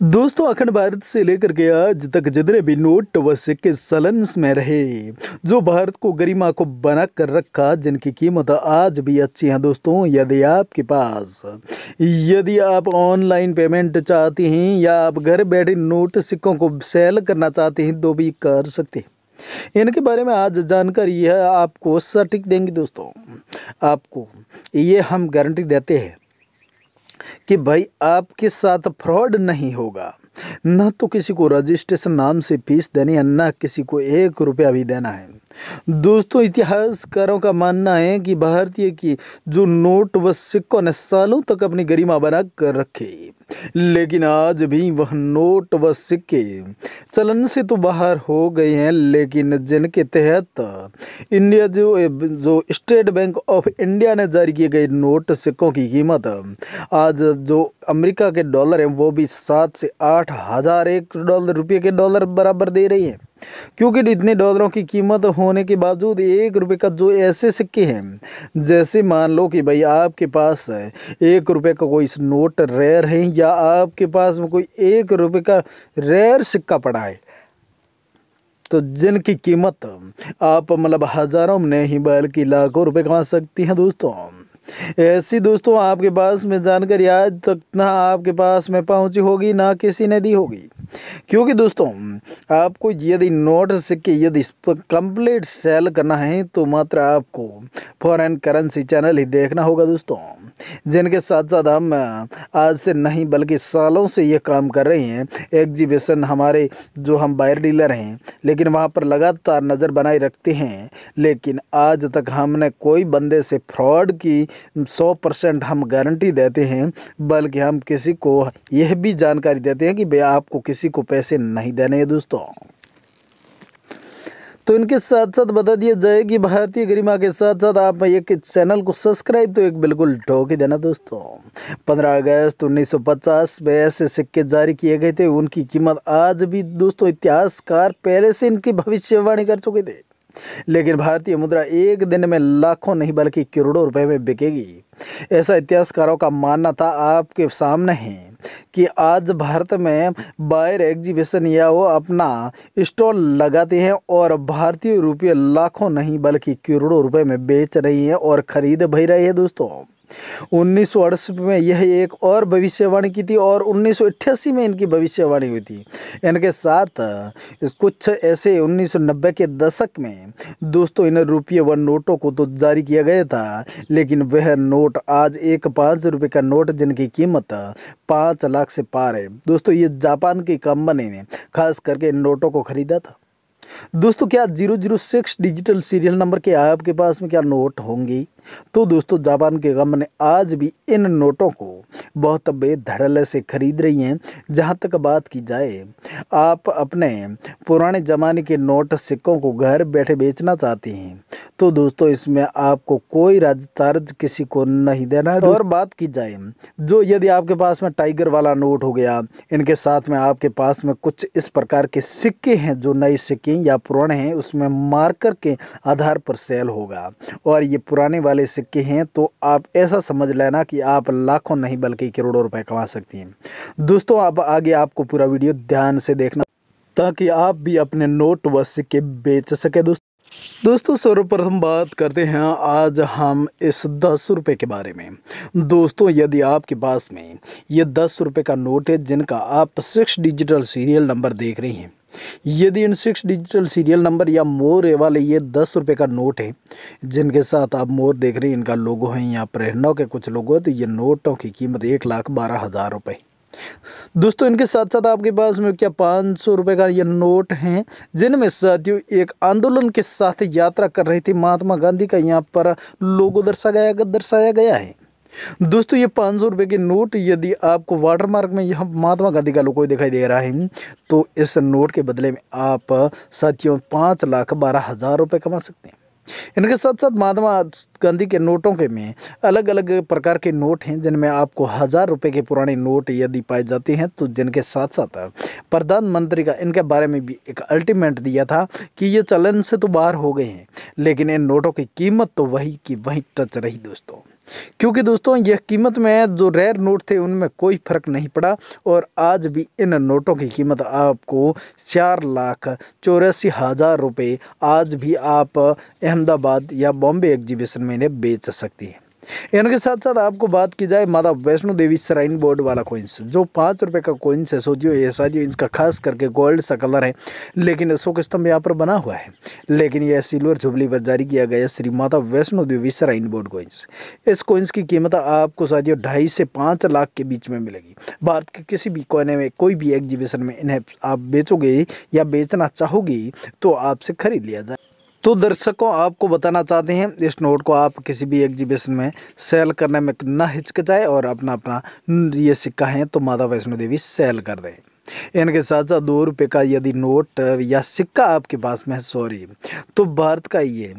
दोस्तों अखंड भारत से लेकर के आज तक जितने भी नोट व सिक्के चलन में रहे, जो भारत को गरिमा को बना कर रखा, जिनकी कीमत आज भी अच्छी है दोस्तों। यदि आप ऑनलाइन पेमेंट चाहते हैं या आप घर बैठे नोट सिक्कों को सेल करना चाहते हैं तो भी कर सकते हैं। इनके बारे में आज जानकारी है आपको सटीक देंगे दोस्तों। आपको ये हम गारंटी देते हैं कि भाई आपके साथ फ्रॉड नहीं होगा। न तो किसी को रजिस्ट्रेशन नाम से फीस देनी है, न किसी को 1 रुपया भी देना है। दोस्तों इतिहासकारों का मानना है कि भारतीय की जो नोट व सिक्कों ने सालों तक अपनी गरिमा बना कर रखी, लेकिन आज भी वह नोट व सिक्के चलन से तो बाहर हो गए हैं। लेकिन जिनके तहत इंडिया जो स्टेट बैंक ऑफ इंडिया ने जारी किए गए नोट सिक्कों की कीमत आज जो अमेरिका के डॉलर हैं वो भी 7 से 8 हज़ार रुपये के डॉलर बराबर दे रही है। क्योंकि इतने डॉलरों की कीमत होने के बावजूद 1 रुपये का जो ऐसे सिक्के हैं, जैसे मान लो कि भाई आपके पास 1 रुपये का कोई नोट रेयर है या आपके पास में कोई 1 रुपये का रेयर सिक्का पड़ा है, तो जिनकी कीमत आप मतलब हज़ारों में नहीं बल्कि लाखों रुपए कमा सकती हैं दोस्तों। ऐसी दोस्तों आपके पास में जानकारी आज तक ना आपके पास में पहुंची होगी ना किसी ने दी होगी। क्योंकि दोस्तों आपको यदि नोट सिक्के यदि कंप्लीट सेल करना है तो मात्र आपको फॉरेन करेंसी चैनल ही देखना होगा दोस्तों, जिनके साथ साथ हम आज से नहीं बल्कि सालों से ये काम कर रहे हैं। एग्जीबिशन हमारे जो हम बायर डीलर हैं, लेकिन वहाँ पर लगातार नज़र बनाए रखते हैं, लेकिन आज तक हमने कोई बंदे से फ्रॉड की 100% हम गारंटी देते हैं, बल्कि हम किसी को यह भी जानकारी देते हैं कि भाई आपको किसी को पैसे नहीं देने हैं दोस्तों। तो इनके साथ साथ बता दिया जाए कि भारतीय गरिमा के साथ साथ आप एक चैनल को सब्सक्राइब तो एक बिल्कुल ठोक ही देना दोस्तों। 15 अगस्त 1950 में ऐसे सिक्के जारी किए गए थे, उनकी कीमत आज भी दोस्तों इतिहासकार पहले से इनकी भविष्यवाणी कर चुके थे। लेकिन भारतीय मुद्रा एक दिन में लाखों नहीं बल्कि करोड़ों रुपए में बिकेगी, ऐसा इतिहासकारों का मानना था। आपके सामने है कि आज भारत में बायर एग्जीबिशन या वो अपना स्टॉल लगाते हैं और भारतीय रुपये लाखों नहीं बल्कि करोड़ों रुपए में बेच रही है और खरीद भी रही है दोस्तों। 1968 में यह एक और भविष्यवाणी की थी और 1988 में इनकी भविष्यवाणी हुई थी। इनके साथ कुछ ऐसे 1990 के दशक में दोस्तों इन रुपये व नोटों को तो जारी किया गया था, लेकिन वह नोट आज एक 5 रुपये का नोट जिनकी कीमत 5 लाख से पार है दोस्तों। ये जापान की कंपनी ने खास करके इन नोटों को खरीदा था दोस्तों। क्या 006 डिजिटल सीरियल नंबर के आपके पास में क्या नोट होंगी? तो दोस्तों जापान के कंपनी आज भी इन नोटों को बहुत बेधड़ल्ले से खरीद रही हैं। जहां तक बात की जाए, आप अपने पुराने ज़माने के नोट सिक्कों को घर बैठे बेचना चाहते हैं तो दोस्तों इसमें आपको कोई चार्ज किसी को नहीं देना है। और बात की जाए जो यदि आपके पास में टाइगर वाला नोट हो गया, इनके साथ में आपके पास में कुछ इस प्रकार के सिक्के हैं जो नए सिक्के या पुराने हैं, उसमें मार्कर के आधार पर सेल होगा और ये पुराने वाले सिक्के हैं तो आप ऐसा समझ लेना कि आप लाखों नहीं बल्कि करोड़ों रुपए कमा सकती हैं दोस्तों। अब आगे आपको पूरा वीडियो ध्यान से देखना ताकि आप भी अपने नोट व सिक्के बेच सके दोस्तों सर्वप्रथम बात करते हैं आज हम इस 10 रुपये के बारे में। दोस्तों यदि आपके पास में ये 10 रुपये का नोट है जिनका आप 6 डिजिटल सीरियल नंबर देख रही हैं, यदि इन 6 डिजिटल सीरियल नंबर या मोर वाले ये 10 रुपये का नोट है जिनके साथ आप मोर देख रहे हैं, इनका लोगो है, यहाँ पर नौ के कुछ लोगो है, तो ये नोटों की कीमत 1,12,000 रुपये दोस्तों। इनके साथ साथ आपके पास में क्या 500 रुपये का ये नोट हैं जिनमें साथियों एक आंदोलन के साथ यात्रा कर रही थी महात्मा गांधी का यहाँ पर लोगो दर्शाया गया है दोस्तों। ये 500 रुपये के नोट यदि आपको वाटरमार्क में यहाँ महात्मा गांधी का लोगो दिखाई दे रहा है तो इस नोट के बदले में आप साथियों 5,12,000 रुपये कमा सकते हैं। इनके साथ साथ महात्मा गांधी के नोटों के में अलग अलग प्रकार के नोट हैं जिनमें आपको 1,000 रुपये के पुराने नोट यदि पाए जाते हैं, तो जिनके साथ साथ प्रधानमंत्री का इनके बारे में भी एक अल्टीमेट दिया था कि ये चलन से तो बाहर हो गए हैं, लेकिन इन नोटों की कीमत तो वही की वही टच रही दोस्तों। क्योंकि दोस्तों यह कीमत में जो रेयर नोट थे उनमें कोई फर्क नहीं पड़ा और आज भी इन नोटों की कीमत आपको 4,84,000 रुपये आज भी आप अहमदाबाद या बॉम्बे एग्जीबिशन में इन्हें बेच सकती हैं। इनके साथ साथ आपको बात की जाए माता वैष्णो देवी श्राइन बोर्ड वाला कोइंस, जो 5 रुपये का कोइंस है। सोचियो ये साजियो इसका खास करके गोल्ड सा कलर है, लेकिन अशोक स्तंभ यहाँ पर बना हुआ है, लेकिन यह सिल्वर जुबली पर जारी किया गया Shri Mata Vaishno Devi shrine board coins. इस कोइंस की कीमत आपको साजियो 2.5 से 5 लाख के बीच में मिलेगी। भारत के किसी भी कोने में कोई भी एग्जीबिशन में इन्हें आप बेचोगे या बेचना चाहोगी तो आपसे खरीद लिया जाए। तो दर्शकों आपको बताना चाहते हैं इस नोट को आप किसी भी एग्जीबिशन में सेल करने में ना हिचकिचाए और अपना ये सिक्का है तो माता वैष्णो देवी सेल कर दें। इनके साथ साथ 2 रुपये का यदि नोट या सिक्का आपके पास में है तो भारत का ये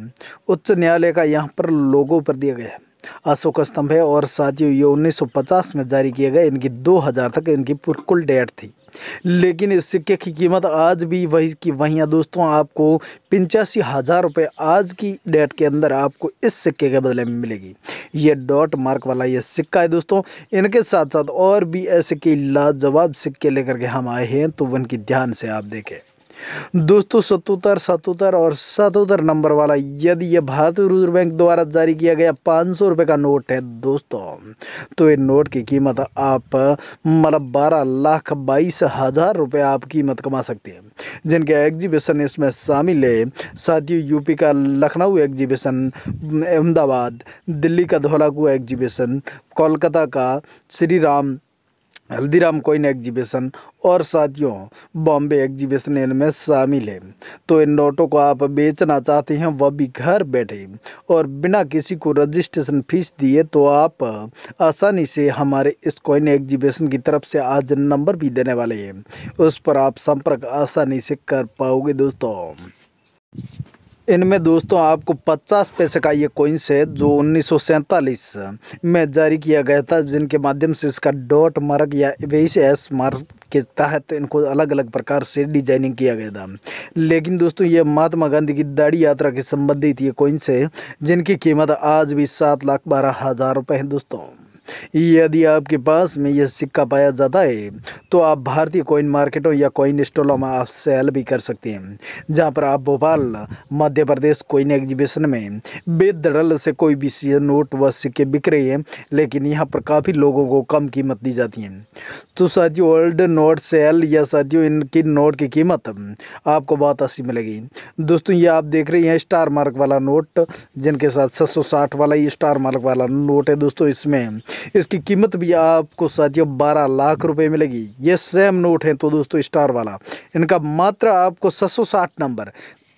उच्च न्यायालय का यहाँ पर लोगो पर दिया गया है अशोक स्तंभ है और साथियों ये 1950 में जारी किए गए। इनकी 2000 तक इनकी कुल डेट थी, लेकिन इस सिक्के की कीमत आज भी वही की वहीं है दोस्तों। आपको 85,000 रुपये आज की डेट के अंदर आपको इस सिक्के के बदले में मिलेगी। ये डॉट मार्क वाला ये सिक्का है दोस्तों। इनके साथ साथ और भी ऐसे कई लाजवाब सिक्के लेकर के हम आए हैं, तो उनकी ध्यान से आप देखें दोस्तों। 77, 77 और 77 नंबर वाला यदि ये भारतीय रिजर्व बैंक द्वारा जारी किया गया 500 रुपये का नोट है दोस्तों, तो ये नोट की कीमत आप मतलब 12,22,000 रुपये आप कीमत कमा सकते हैं, जिनके एग्जीबिशन इसमें शामिल है। साथियों यूपी का लखनऊ एग्जीबिशन, अहमदाबाद, दिल्ली का धौलाकुआ एग्जीबिशन, कोलकाता का श्री राम हल्दीराम कोइन एग्जीबिशन और साथियों बॉम्बे एग्जीबिशन इनमें शामिल है। तो इन नोटों को आप बेचना चाहते हैं वह भी घर बैठे और बिना किसी को रजिस्ट्रेशन फीस दिए, तो आप आसानी से हमारे इस कोइन एग्जीबिशन की तरफ से आज नंबर भी देने वाले हैं, उस पर आप संपर्क आसानी से कर पाओगे दोस्तों। इनमें दोस्तों आपको 50 पैसे का ये कोइंस है जो 1947 में जारी किया गया था, जिनके माध्यम से इसका डॉट मार्क या वैसे एस मार्क के तहत इनको अलग अलग प्रकार से डिजाइनिंग किया गया था। लेकिन दोस्तों ये महात्मा गांधी की दाढ़ी यात्रा के संबंधित ये कोइंस है, जिनकी कीमत आज भी 7,12,000 रुपये है दोस्तों। यदि आपके पास में यह सिक्का पाया जाता है तो आप भारतीय कॉइन मार्केटों या कॉइन स्टॉलों में आप सेल भी कर सकते हैं, जहां पर आप भोपाल मध्य प्रदेश कॉइन एग्जीबिशन में बेदड़ल से कोई भी नोट व सिक्के बिक रहे हैं, लेकिन यहां पर काफ़ी लोगों को कम कीमत दी जाती है। तो साथियों ओल्ड नोट सेल या साथियों इनकी नोट की कीमत आपको बहुत अच्छी मिलेगी दोस्तों। ये आप देख रहे हैं स्टार मार्क वाला नोट, जिनके साथ 760 वाला ये स्टार मार्क वाला नोट है दोस्तों। इसमें इसकी कीमत भी आपको साथियों 12 लाख रुपए मिलेगी। ये सेम नोट है तो दोस्तों स्टार वाला, इनका मात्र आपको 760 नंबर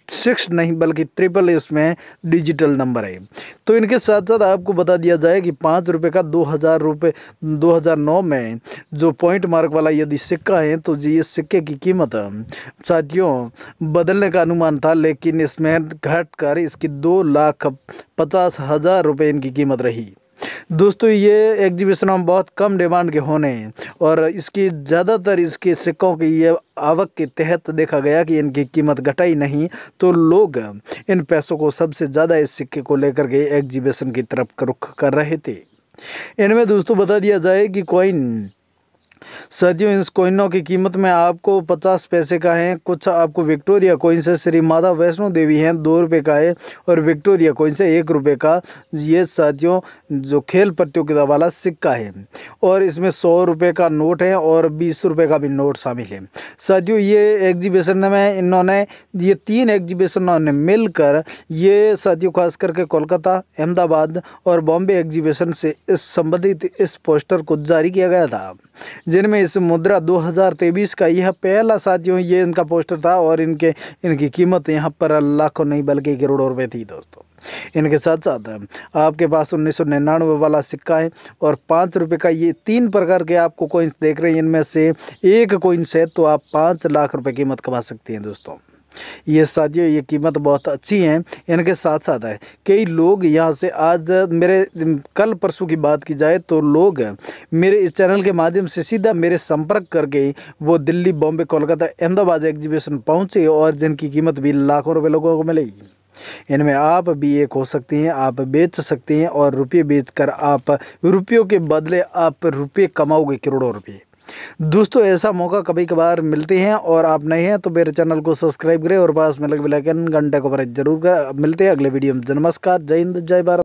6 नहीं बल्कि ट्रिपल इसमें डिजिटल नंबर है। तो इनके साथ साथ आपको बता दिया जाए कि 5 रुपये का 2000 रुपये 2009 में जो पॉइंट मार्क वाला यदि सिक्का है तो ये सिक्के की कीमत साथियों बदलने का अनुमान था, लेकिन इसमें घटकर इसकी 2,50,000 रुपये इनकी कीमत रही दोस्तों। ये एग्जीबिशन में बहुत कम डिमांड के होने और इसकी ज़्यादातर इसके सिक्कों की ये आवक के तहत देखा गया कि इनकी कीमत घटाई नहीं, तो लोग इन पैसों को सबसे ज़्यादा इस सिक्के को लेकर के एग्जीबिशन की तरफ रुख कर रहे थे। इनमें दोस्तों बता दिया जाए कि कॉइन साथियों इस कोइनों की कीमत में आपको 50 पैसे का है, कुछ आपको विक्टोरिया कोइन से श्री माता वैष्णो देवी हैं 2 रुपये का है, और विक्टोरिया कोइन से 1 रुपये का ये साथियों जो खेल प्रतियोगिता वाला सिक्का है, और इसमें 100 रुपये का नोट है और 20 रुपये का भी नोट शामिल है। साथियों ये एग्जीबिशन में इन्होंने ये 3 एग्जीबिशनों ने मिलकर ये साथियों खास करके कोलकाता, अहमदाबाद और बॉम्बे एग्जीबिशन से इस संबंधित इस पोस्टर को जारी किया गया था, जिनमें इस मुद्रा 2023 का यह पहला साथियों ये इनका पोस्टर था, और इनकी कीमत यहाँ पर लाखों नहीं बल्कि करोड़ों रुपए थी दोस्तों। इनके साथ साथ आपके पास 1999 वाला सिक्का है और 5 रुपये का ये 3 प्रकार के आपको कोइंस देख रहे हैं, इनमें से एक कोइंस है तो आप 5 लाख रुपए कीमत कमा सकते हैं दोस्तों। ये साथियों ये कीमत बहुत अच्छी है। इनके साथ साथ है कई लोग यहाँ से आज मेरे कल परसों की बात की जाए तो लोग मेरे इस चैनल के माध्यम से सीधा मेरे संपर्क करके वो दिल्ली, बॉम्बे, कोलकाता, अहमदाबाद एग्जीबिशन पहुँचे और जिनकी कीमत भी लाखों रुपए लोगों को मिलेगी। इनमें आप भी एक हो सकती हैं। आप बेच सकती हैं और रुपये बेचकर आप रुपयों के बदले आप रुपये कमाओगे, करोड़ों रुपये। दोस्तों ऐसा मौका कभी कभार मिलते हैं और आप नए हैं तो मेरे चैनल को सब्सक्राइब करें और पास में लगे बेल आइकन घंटे को प्रेस जरूर करें। मिलते हैं अगले वीडियो में। नमस्कार, जय हिंद, जय भारत।